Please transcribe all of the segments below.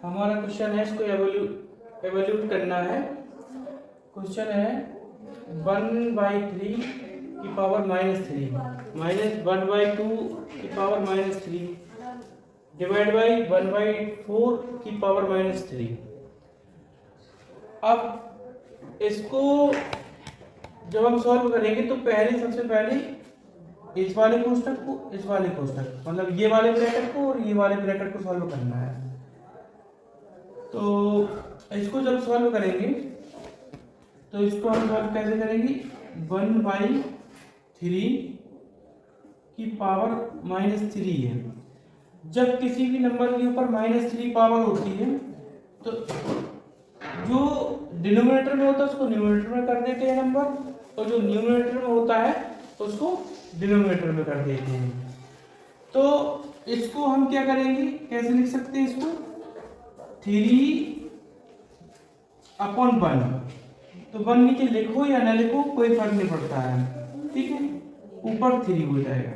हमारा क्वेश्चन है, इसको एवोल्यूट करना है। क्वेश्चन है 1/3 की पावर -3 माइनस 1/2 की पावर -3 डिवाइड बाई 1/4 की पावर -3। अब इसको जब हम सॉल्व करेंगे तो सबसे पहले इस वाले कोष्ठक को, इस वाले कोष्ठक मतलब ये वाले ब्रैकेट को और ये वाले ब्रैकेट को सॉल्व करना है। तो इसको जब सॉल्व करेंगे तो इसको हम सॉल्व कैसे करेंगे, 1/3 की पावर -3 है। जब किसी भी नंबर के ऊपर -3 पावर होती है तो जो डिनोमिनेटर में होता है उसको न्यूमरेटर में कर देते हैं नंबर, और जो न्यूमरेटर में होता है उसको डिनोमिनेटर में कर देते हैं। तो इसको हम क्या करेंगे, कैसे लिख सकते हैं इसको, 3/1। तो 1 नीचे लिखो या ना लिखो कोई फर्क नहीं पड़ता है, ठीक है, ऊपर 3 हो जाएगा।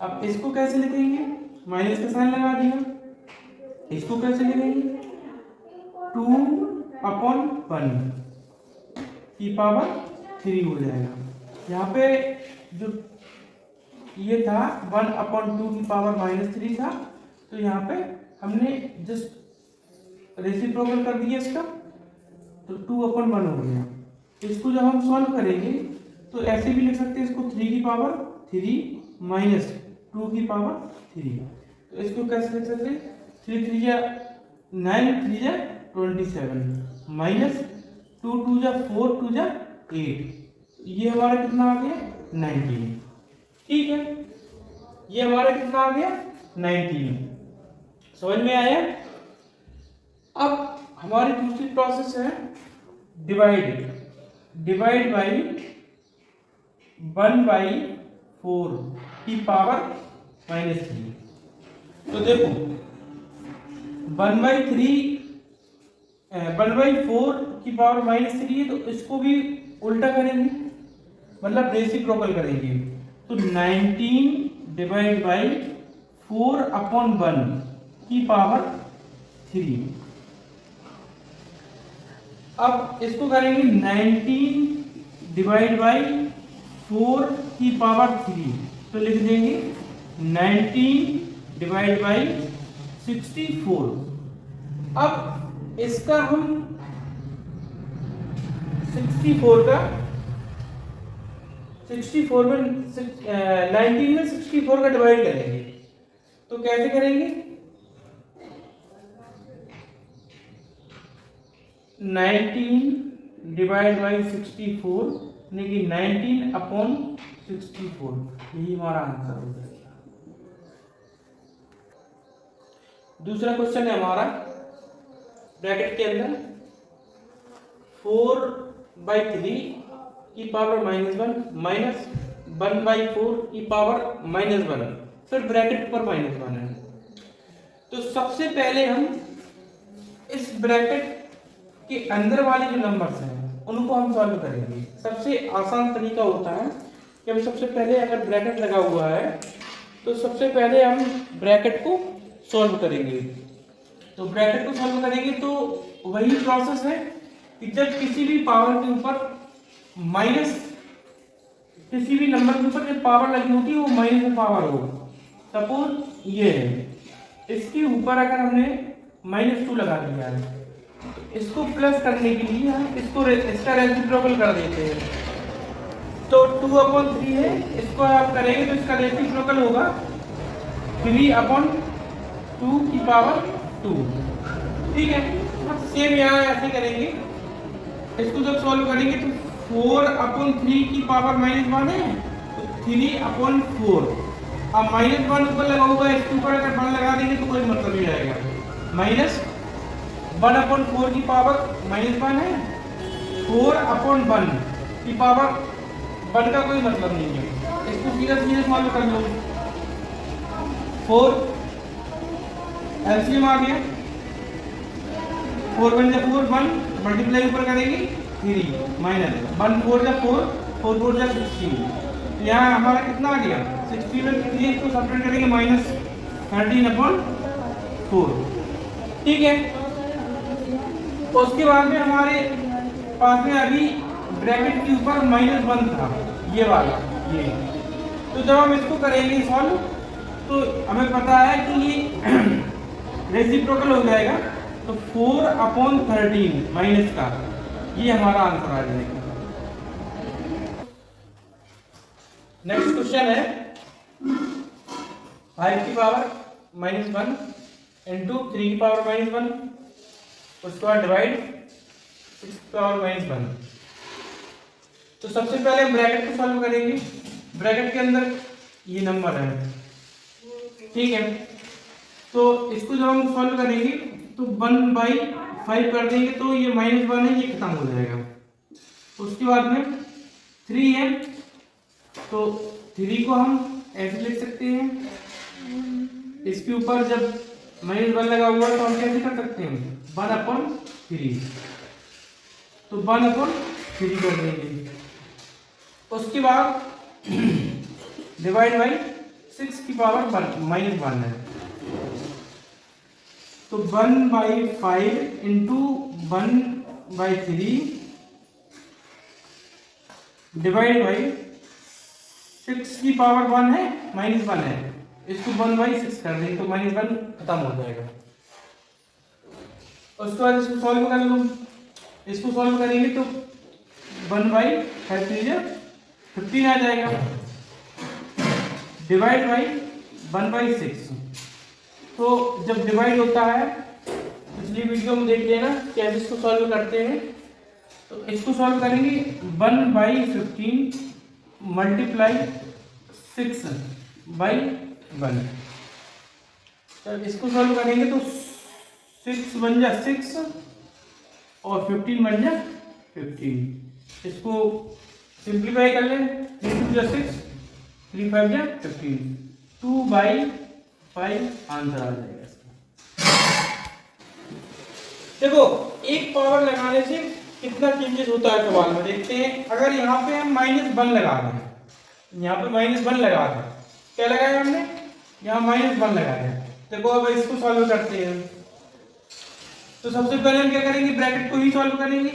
अब इसको कैसे लिखेंगे, माइनस का साइन लगा दिया। इसको कैसे लिखेंगे, 2/1 की पावर 3 हो जाएगा। यहाँ पे जो ये था 1/2 की पावर -3 था, तो यहाँ पे हमने जस्ट रेसिप्रोकल कर दिया इसका, तो 2/1 हो गया। इसको जब हम सॉल्व करेंगे तो ऐसे भी लिख सकते हैं इसको, 3 की पावर 3 माइनस 2 की पावर 3। तो इसको कैसे लिख सकते हैं, 3 3 जा 9, 3 जा 27 माइनस 2 2 जा 4, 2 जा 8। ये हमारा कितना आ गया, 19। ठीक है, ये हमारा कितना आ गया, 19। समझ में आया। अब हमारी दूसरी प्रोसेस है डिवाइड बाई 1/4 की पावर -3। तो देखो 1/4 की पावर -3 है, तो इसको भी उल्टा करेंगे, मतलब रेसिप्रोकल करेंगे। तो 19 डिवाइड बाई 4/1 की पावर 3। अब इसको करेंगे 19 डिवाइड बाई 4 की पावर 3, तो लिख देंगे 19 डिवाइड बाई 64। अब इसका हम 64 में 19 में 64 का डिवाइड करेंगे। तो कैसे करेंगे, 19 डिवाइड बाई 64 यानी कि 19/64, यही हमारा आंसर हो जाएगा। दूसरा क्वेश्चन है हमारा ब्रैकेट के अंदर 4/3 की पावर -1 माइनस 1/4 की पावर -1, फिर ब्रैकेट पर -1 है। तो सबसे पहले हम इस ब्रैकेट के अंदर वाले जो नंबर्स हैं उनको हम सॉल्व करेंगे। सबसे आसान तरीका होता है कि हम सबसे पहले, अगर ब्रैकेट लगा हुआ है तो सबसे पहले हम ब्रैकेट को सॉल्व करेंगे। तो ब्रैकेट को सॉल्व करेंगे तो वही प्रोसेस है कि जब किसी भी पावर के ऊपर किसी भी नंबर के ऊपर जब पावर लगी होती है वो माइनस में पावर हो। सपोज ये है, इसके ऊपर अगर हमने -2 लगा दिया है, इसको प्लस करने के लिए हम इसका रेसिप्रोकल कर देते हैं। तो 2/3 है, इसको आप करेंगे तो इसका रेसिप्रोकल होगा 3/2 की पावर 2। ठीक है, सेम यहाँ ऐसे करेंगे। इसको जब सॉल्व करेंगे तो 4/3 की पावर -1 है, तो 3/4। अब -1 ऊपर लगा होगा, इसके ऊपर अगर 1 लगा देंगे तो कोई मतलब नहीं रहेगा। -1/4 की पावर -1 है, 4/1 की पावर 1 का कोई मतलब नहीं है। इसको सीधा सॉल्व कर लो। 4 एलसीएम आ गया, 4 1 जा 4 1 मल्टीप्लाई ऊपर करेंगे 3 माइनस 1 4 जा 4 4 4 जा 16। तो यहाँ हमारा कितना आ गया, 16 में 3 को सब्ट्रैक्ट करेंगे -13/4। ठीक है। उसके बाद में हमारे पास में अभी ब्रैकेट के ऊपर -1 था, ये वाला, ये। तो जब हम इसको करेंगे सॉल्व तो हमें पता है कि ये रेसिप्रोकल हो जाएगा, तो 4/13 माइनस का, ये हमारा आंसर आ जाएगा। नेक्स्ट क्वेश्चन है 5 की पावर -1 इंटू 3 की पावर -1, उसके बाद डिवाइड 6 की पावर -1। तो सबसे पहले हम ब्रैकेट को सॉल्व करेंगे। ब्रैकेट के अंदर ये नंबर है, ठीक है। तो इसको जब हम सॉल्व करेंगे तो 1/5 कर देंगे तो ये -1 है, ये खत्म हो जाएगा। उसके बाद में 3 है, तो 3 को हम ऐसे लिख सकते हैं, इसके ऊपर जब -1 लगा हुआ है तो हम कैसे कर सकते हैं, 1/3, तो 1/3 कर देंगे। उसके बाद डिवाइड बाई 6 की पावर -1 है, तो 1/5 इंटू 1/3 डिवाइड बाई 6 की पावर 1 है, -1 है, इसको 1/6 कर देंगे तो -1 खत्म हो जाएगा। उसके बाद इसको सॉल्व कर लो। इसको सॉल्व करेंगे तो 1/5 15 आ जाएगा, डिवाइड बाई 1/6। तो जब डिवाइड होता है, पिछली वीडियो में देख लेना कैसे इसको सॉल्व करते हैं। तो इसको सॉल्व करेंगे 1/15 मल्टीप्लाई 6/1। जब इसको सॉल्व करेंगे तो 6 बन जा 6 और 15 बन जा 15। इसको सिंप्लीफाई कर लें, 3 2 6, 3 5 15, 2/5 आंसर आ जाएगा इसका। देखो एक पावर लगाने से कितना चेंजेस होता है सवाल में, देखते हैं। अगर यहाँ पे हम -1 लगा दें, यहाँ पे -1 लगा दें, क्या लगाया हमने, यहाँ -1 लगाया। देखो अब इसको सॉल्व करते हैं। तो सबसे पहले हम क्या करेंगे, ब्रैकेट को ही सॉल्व करेंगे।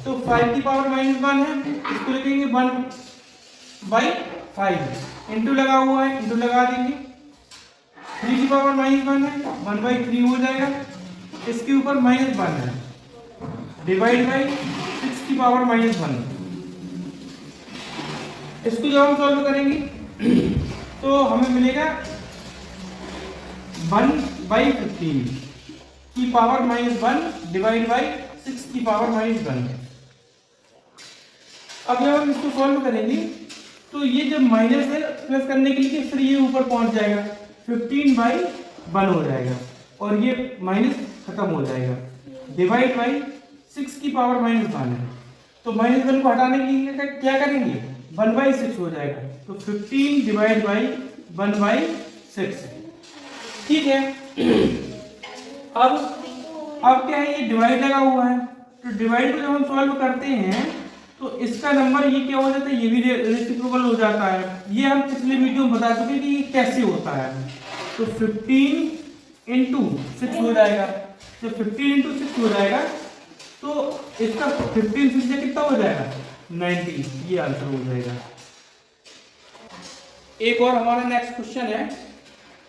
तो 5 की पावर -1 है, इसको लिखेंगे 1/5, इंटू लगा हुआ है, इंटू लगा देंगे। 3 की पावर -1 है, 1/3 हो जाएगा, इसके ऊपर -1 है, डिवाइड बाई 6 की पावर -1। इसको जब हम सॉल्व करेंगे तो हमें मिलेगा 1/15 की पावर -1 डिवाइड बाई 6 की पावर -1। अब जब हम इसको सॉल्व करेंगे तो ये जब माइनस है, प्लस करने के लिए फिर ये ऊपर पहुंच जाएगा, 15/1 हो जाएगा, और ये माइनस खत्म हो जाएगा, डिवाइड बाई 6 की पावर -1 है। तो -1 को हटाने के लिए क्या करेंगे, 1/6 हो जाएगा, तो 15 डिवाइड बाई 1/6। ठीक है। अब क्या है, ये डिवाइड लगा हुआ है, तो डिवाइड को जब हम सॉल्व करते हैं तो इसका नंबर ये क्या हो जाता है, ये भी रेसिप्रोकल हो जाता है। ये हम पिछले वीडियो में बता चुके कि ये कैसे होता है। तो 15 इंटू 6 हो जाएगा, तो 15 इंटू 6 हो जाएगा, तो इसका 15 से कितना हो जाएगा, 90, ये आंसर हो जाएगा। एक और हमारा नेक्स्ट क्वेश्चन है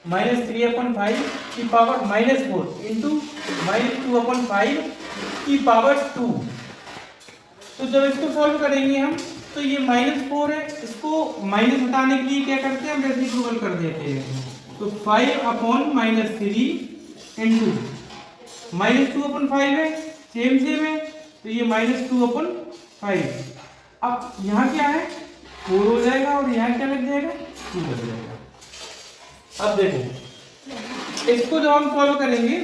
-3/5 की पावर -4 इंटू -2/5 की पावर 2। तो जब इसको सॉल्व करेंगे हम तो ये -4 है, इसको माइनस हटाने के लिए क्या करते हैं, हम रेसिप्रोकल कर देते हैं। तो 5/-3 इंटू -2/5 है, सेम है, तो ये -2/5। अब यहाँ क्या है, 4 हो जाएगा, और यहाँ क्या लग जाएगा, 2 लग जाएगा। अब देखो इसको जब हम सॉल्व करेंगे,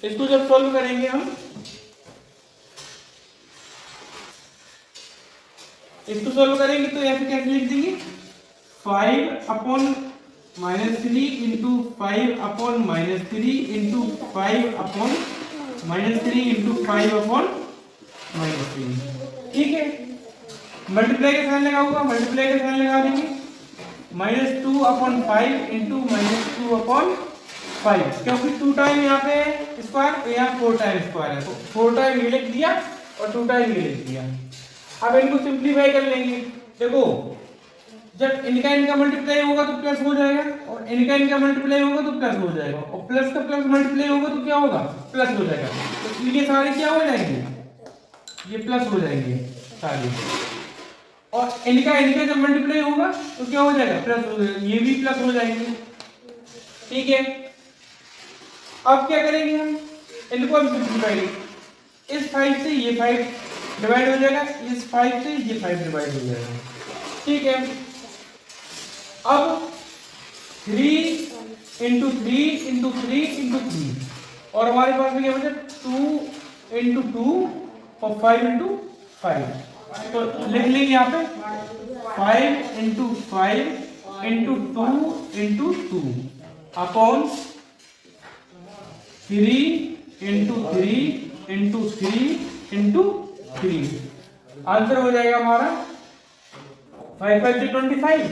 इसको जब सॉल्व करेंगे हम, इसको सॉल्व करेंगे तो ऐसे कैसे लिख देंगे, 5/-3 इंटू 5/-3 इंटू 5/-3 इंटू 5/-3। ठीक है। मल्टीप्लाई का साइन लगा हुआ, मल्टीप्लाई का साइन लगा देंगे, -2/5 इंटू -2/5 5, क्योंकि 2 टाइम यहाँ पे स्क्वायर और यहाँ 4 टाइम स्क्वायर है, तो 4 टाइम ये लिख दिया और 2 टाइम ये लिख दिया। अब इनको सिंप्लीफाई कर लेंगे। देखो जब इनका मल्टीप्लाई होगा तो प्लस हो जाएगा और इनका मल्टीप्लाई होगा तो प्लस हो जाएगा और प्लस का प्लस मल्टीप्लाई होगा तो क्या होगा, प्लस हो जाएगा। तो ये सारे क्या हो जाएंगे, ये प्लस हो जाएंगे सारे, और इनका जब मल्टीप्लाई होगा तो क्या हो जाएगा, प्लस हो जाएगा, ये भी प्लस हो जाएंगे। ठीक है, अब क्या करेंगे हम, इनको हम सिंप्लीफाई, इस 5 से ये 5 डिवाइड हो जाएगा, इस 5 से ये 5 डिवाइड हो जाएगा। ठीक है, अब 3 इंटू 3 इंटू 3 इंटू 3 और हमारे पास में क्या बचा, 2 इंटू 2 और 5 इंटू 5। तो लिख लेंगे यहाँ पे 5 into 5 into 2 into 2 upon 3 into 3 into 3 into 3। Answer हो जाएगा हमारा 5 5 से 25,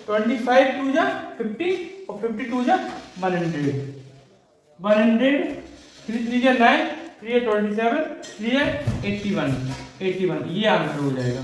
25 2 जा 50 और 52 जा 100, 3 3 जा 9, 3 27, 3 81, ये आंसर हो जाएगा।